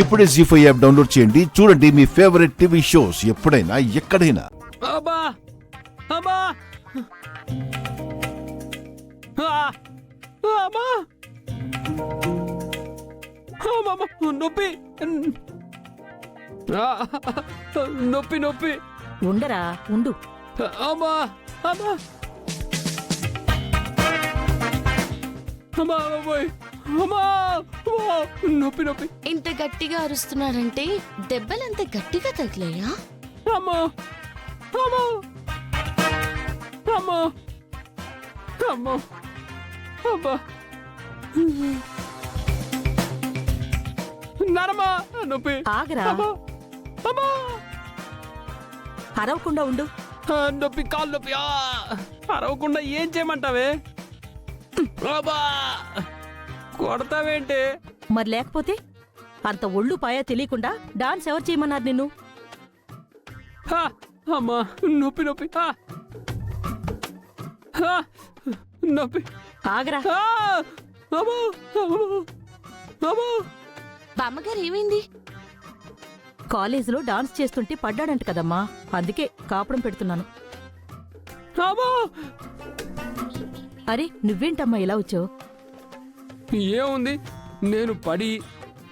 ఇప్పుడే జీ5 app download చేయండి. చూడండి మీ ఫేవరెట్ టీవీ షోస్ ఎప్పుడైనా ఎక్కడైనా. అబ్బా అబ్బా అమ్మా నొప్పి నొప్పి నొప్పి ఉండరా ఉండు. అమ్మా అమ్మా అమ్మా అమ్మా నొప్పి నొప్పి. ఇంత గట్టిగా అరుస్తున్నాడంటే దెబ్బలంత గట్టిగా తగిలాయా? అమ్మా అమ్మా అమ్మా అమ్మా అబ్బా నరమా నొప్పి. ఆగరా, అమ్మా అమ్మా అరవకుండా ఉండు. నొప్పి కాలు నొప్పి. అరవకుండా ఏం చేయమంటావే? అబ్బా కొడతావేంటి? మరి లేకపోతే అంత ఒళ్ళు పాయా తెలియకుండా డాన్స్ ఎవరు చేయమన్నారు నిన్ను? అమ్మా నొప్పి నొప్పి నొప్పి. ఆగరా. బామ్మగారు ఏమైంది? కాలేజీలో డాన్స్ చేస్తుంటే పడ్డాడంట కదమ్మా, అందుకే కాపురం పెడుతున్నాను. అరే నువ్వేంటమ్మా ఇలా వచ్చావు? ఏముంది, నేను పడి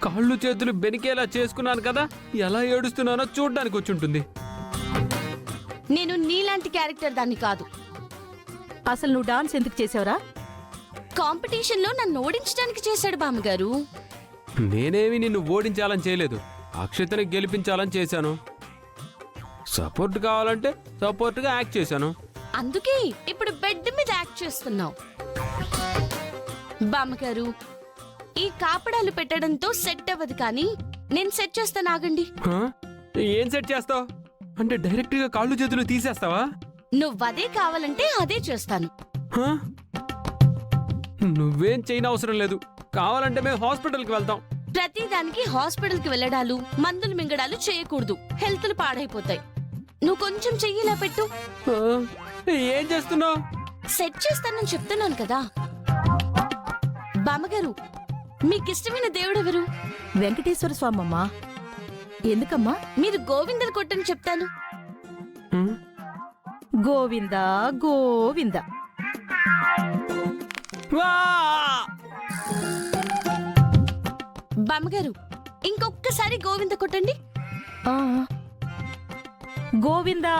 కాళ్ళు చేతులు బెనికేలా చేసుకున్నాను కదా, ఎలా ఏడుస్తున్నానో చూడ్డానికి వచ్చి ఉంటుంది. నేను నీలాంటి క్యారెక్టర్ దాన్ని కాదు. అసలు నువ్వు డాన్స్ ఎందుకు చేసావురా? కాంపిటీషన్ లో నన్ను ఓడించడానికి చేశాడు బామ్మగారు. నేనేమి నిన్ను ఓడించాలని చేయలేదు, అక్షతని గెలిపించాలని చేశాను. సపోర్ట్ కావాలంటే సపోర్ట్గా యాక్ట్ చేశాను. అందుకే ఇప్పుడు బెడ్ మీద యాక్ట్ చేస్తున్నావు. బామ్మగారు, ఈ కాపడాలు పెట్టడంతో సెట్ అవ్వదు, కానీ నేను సెట్ చేస్తాను, ఆగండి. ఏం సెట్ చేస్తావు? అంటే డైరెక్ట్ గా కాళ్ళు చేతులు తీసేస్తావా? నువ్వదే కావాలంటే అదే చేస్తాను. నువ్వేం చేయని అవసరం లేదు, కావాలంటే మేము హాస్పిటల్కి వెళ్తాం. ప్రతిదానికి హాస్పిటల్ కి వెళ్ళడాలు, మందులు మింగడాలు చేయకూడదు, హెల్త్లు పాడైపోతాయి. నువ్వు కొంచెం చెయ్యిలా పెట్టు. ఏం చేస్తున్నావు? సెట్ చేస్తానని చెప్తున్నాను కదా. బామ్మగారు, మీకిష్టమైన దేవుడెవరు? వెంకటేశ్వర స్వామమ్మా. ఎందుకమ్మా? మీరు గోవిందను కొట్టని చెప్తాను. గోవిందా గోవిందా. బామ్మగారు, ఇంకొక్కసారి గోవింద కొట్టండి. ఆ, గోవిందా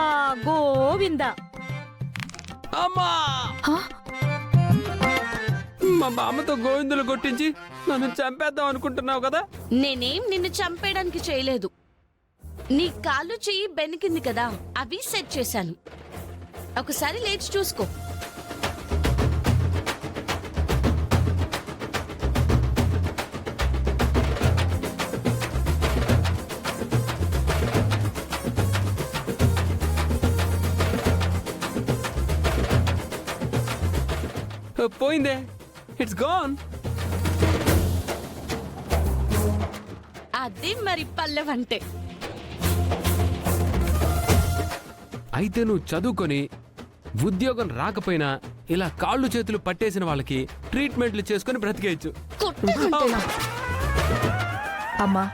గోవిందా. అమ్మా, మా బామ్మతో గోవిందులు కొట్టించి నన్ను చంపేద్దాం అనుకుంటున్నావు కదా? నేనేం నిన్ను చంపేయడానికి చేయలేదు. నీ కాళ్ళు చెయ్యి బెనికింది కదా, అవి సెట్ చేశాను. ఒకసారి లేచి చూసుకో. పోయిందే, ఇట్స్ గాన్. అదే మరి పల్లెవంటే. అయితే నువ్వు చదువుకొని ఉద్యోగం రాకపోయినా ఇలా కాళ్ళు చేతులు పట్టేసిన వాళ్ళకి ట్రీట్మెంట్లు చేసుకుని బ్రతికేయచ్చు. కొట్టనంటేనా? అమ్మా,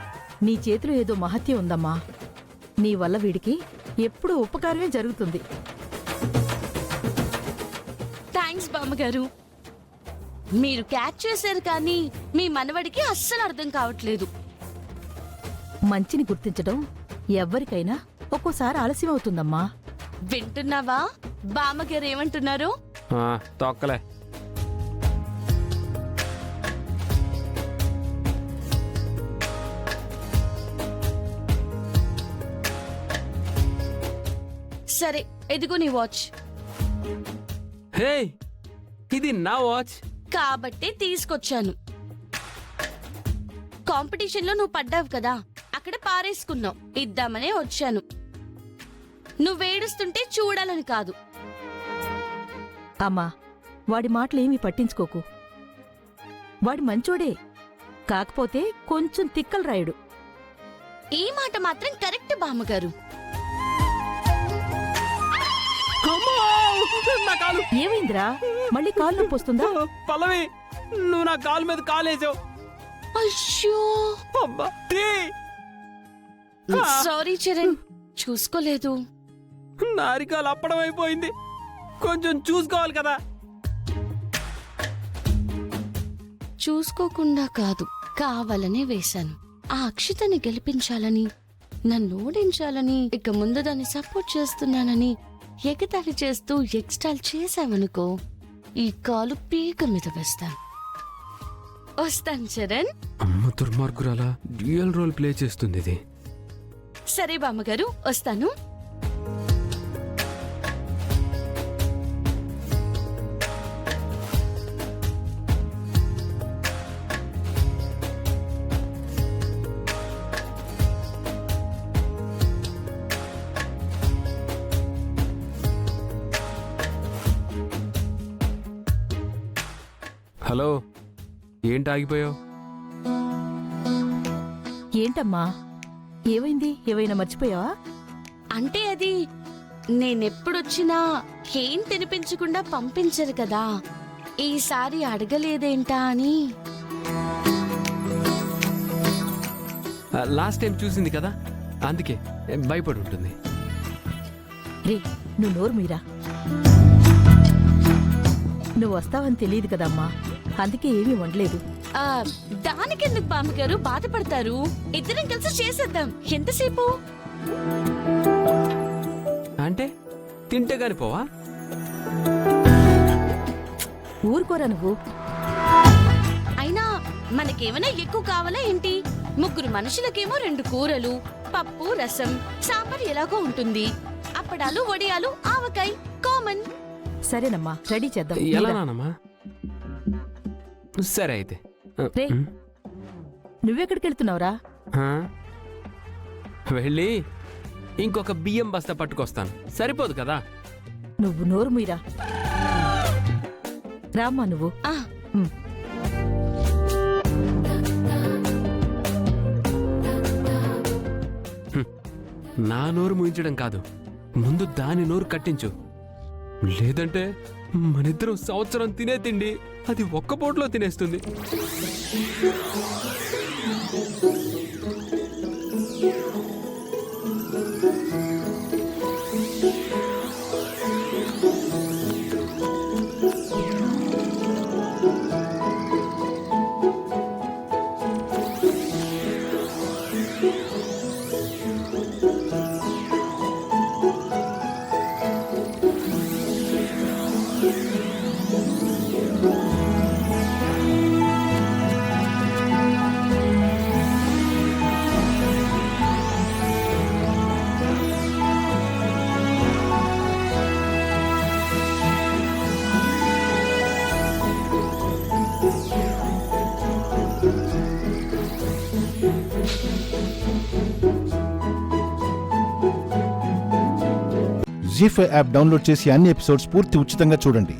నీ చేతిలో ఏదో మహత్యం ఉందమ్మా. నీ వల్ల వీడికి ఎప్పుడూ ఉపకారమే జరుగుతుంది. థ్యాంక్స్ బామ్మగారు. మీరు క్యాచ్ చేశారు, కానీ మీ మనవడికి అస్సలు అర్థం కావట్లేదు. మంచిని గుర్తించడం ఎవ్వరికైనా ఒక్కోసారి ఆలస్యం అవుతుందమ్మా. వింటున్నావా బామ్మగారు ఏమంటున్నారు? తొక్కలే. సరే, ఎదిగో నీ వాచ్. హే, ఇది నా వాచ్ కాబట్టే తీసుకొచ్చాను. కాంపిటీషన్లో నువ్వు పడ్డావు కదా, అక్కడ పారేసుకున్నావు, ఇద్దామనే వచ్చాను. నువ్వేడుస్తుంటే చూడాలని కాదు. అమ్మా, వాడి మాటలేమీ పట్టించుకోకు. వాడి మంచోడే, కాకపోతే కొంచెం తిక్కలు రాయుడు. ఈ మాట మాత్రం కరెక్ట్ బామ్మగారు. ఏమైందిరా? మళ్ళీ కాలు నొప్పి వస్తుందా? పల్లవి, నువ్వు నా కాలు మీద కాలేసావు. అయ్యో అబ్బా, టీ! సారీ చరణ్, చూసుకోలేదు. నారికాలు అప్పడం అయిపోయింది. కొంచెం చూసుకోవాలి కదా. చూసుకోకుండా కాదు, కావాలనే వేశాను. ఆ అక్షితని గెలిపించాలని, నన్ను ఓడించాలని, ఇక ముందు దాన్ని సపోర్ట్ చేస్తున్నానని ఎగతాళి చేస్తూ ఎక్స్టాల్ చేశావనుకో, ఈ కాలు పీక మీద వేస్తాను. వస్తాను చరణ్. అమ్మ దుర్మార్గురాలా డ్యూయల్ రోల్ ప్లే చేస్తుంది ఇది. సరే బామ్మగారు, వస్తాను. హలో, ఏంటి ఆగిపోయావు? ఏంటమ్మా, ఏమైంది? ఏవైనా మర్చిపోయావా? అంటే అది నేనెప్పుడొచ్చినా ఏం తినిపించకుండా పంపించరు కదా, ఈసారి అడగలేదేంటా అని. లాస్ట్ టైం చూసింది కదా, అందుకే భయపడి ఉంటుంది. రే, నువ్వు నోరు మీరా. నువ్వు వస్తావని తెలియదు కదమ్మా, అందుకే ఏమీ వండలేదు. ఆ, దానికెందుకు బామ్మగారు బాధపడతారు? ఇద్దరం కలిసి చేసేద్దాం. ఎంతసేపు? అంటే తింటే గాని పోవా? ఊరుకోరా నువ్వు. అయినా మనకేమైనా ఎక్కువ కావాలా ఏంటి? ముగ్గురు మనుషులకేమో 2 కూరలు, పప్పు, రసం, సాంబార్ ఎలాగో ఉంటుంది. అప్పడాలు, వడియాలు, ఆవకాయ కామన్. సరేనమ్మా, రెడీ చేద్దాం. ఎలా మీరా. నానమ్మా? సరే అయితే. రే, నువ్వెక్కడికి వెళ్తున్నావురా? ఆ? వెళ్ళి ఇంకొక బియ్యం బస్తా పట్టుకొస్తాను. సరిపోదు కదా? నువ్వు నోరు మీరా. రామ్మా నువ్వు. ఆ, ఉమ్. నా నోరు ముయించడం కాదు, ముందు దాని నోరు కట్టించు. లేదంటే మనిద్దరం సంవత్సరం తినే తిండి అది ఒక్క పూటలో తినేస్తుంది. జీ5 యాప్ డౌన్లోడ్ చేసి అన్ని ఎపిసోడ్స్ పూర్తి ఉచితంగా చూడండి.